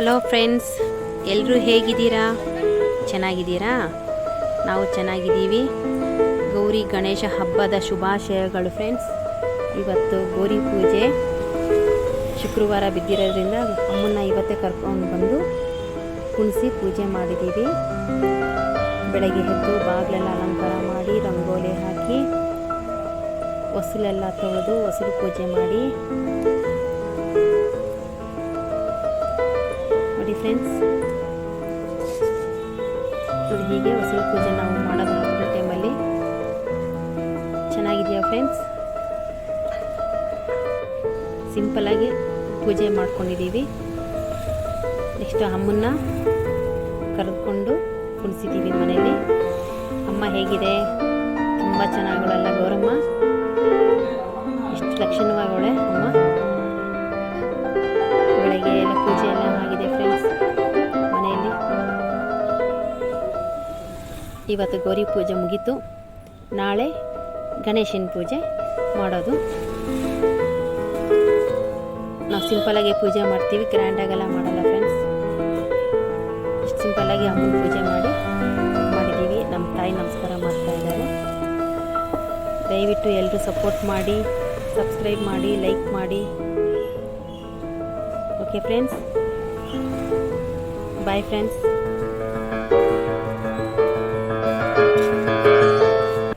Hello friends, ಎಲ್ಲರೂ ಹೇಗಿದ್ದೀರಾ? ಚೆನ್ನಾಗಿದ್ದೀರಾ? ನಾವು ಚೆನ್ನಾಗಿದ್ದೀವಿ. ಗೌರಿ ಗಣೇಶ ಹಬ್ಬದ ಶುಭಾಶಯಗಳು ಫ್ರೆಂಡ್ಸ್. ಇವತ್ತು ಗೌರಿ ಪೂಜೆ ಶುಕ್ರವಾರ ಬಿದ್ದಿರೋದ್ರಿಂದ ಅಮ್ಮನ್ನ ಇವತ್ತೇ ಕರ್ಕೊಂಡು ಬಂದು ಕುಣಿಸಿ ಪೂಜೆ ಮಾಡಿದ್ದೀವಿ. ಬೆಳಗ್ಗೆ ಎದ್ದು ಬಾಗಿಲೆಲ್ಲ ಅಲಂಕಾರ ಮಾಡಿ, ರಂಗೋಲಿ ಹಾಕಿ, ಹೊಸಲೆಲ್ಲ ತೊಳೆದು ಹೊಸಲು ಪೂಜೆ ಮಾಡಿ ನೋಡಿ ಫ್ರೆಂಡ್ಸ್. ನೋಡಿ, ಹೀಗೆ ಹೊಸಲು ಪೂಜೆ ನಾವು ಮಾಡೋದು ಹಬ್ಬದ ಟೈಮಲ್ಲಿ. ಚೆನ್ನಾಗಿದೆಯಾ ಫ್ರೆಂಡ್ಸ್? ಸಿಂಪಲಾಗಿ ಪೂಜೆ ಮಾಡ್ಕೊಂಡಿದ್ದೀವಿ. ನೆಕ್ಸ್ಟ್ ಅಮ್ಮನ್ನ ಕರೆದುಕೊಂಡು ಕುಣಿಸಿದ್ದೀವಿ ಮನೇಲಿ. ಅಮ್ಮ ಹೇಗಿದೆ? ತುಂಬ ಚೆನ್ನಾಗಲ್ಲ ಗೌರಮ್ಮ? ಎಷ್ಟು ಲಕ್ಷಣವಾಗವಳೆ ಅಮ್ಮ. ಬೆಳಗ್ಗೆ ಎಲ್ಲ ಪೂಜೆ ಎಲ್ಲ ಆಗಿದೆ ಫ್ರೆಂಡ್ಸ್ ಮನೆಯಲ್ಲಿ. ಇವತ್ತು ಗೌರಿ ಪೂಜೆ ಮುಗೀತು. ನಾಳೆ ಗಣೇಶನ ಪೂಜೆ ಮಾಡೋದು. ನಾವು ಸಿಂಪಲಾಗಿ ಪೂಜೆ ಮಾಡ್ತೀವಿ, ಗ್ರ್ಯಾಂಡಾಗೆಲ್ಲ ಮಾಡಲ್ಲ ಫ್ರೆಂಡ್ಸ್. ಇಷ್ಟು ಸಿಂಪಲ್ಲಾಗಿ ಅಮ್ಮನ ಪೂಜೆ ಮಾಡಿದ್ದೀವಿ. ನಮ್ಮ ತಾಯಿ ನಮಸ್ಕಾರ ಮಾಡ್ತಾ ಇದ್ದಾರೆ. ದಯವಿಟ್ಟು ಎಲ್ಲರೂ ಸಪೋರ್ಟ್ ಮಾಡಿ, ಸಬ್ಸ್ಕ್ರೈಬ್ ಮಾಡಿ, ಲೈಕ್ ಮಾಡಿ. Okay friends, bye friends.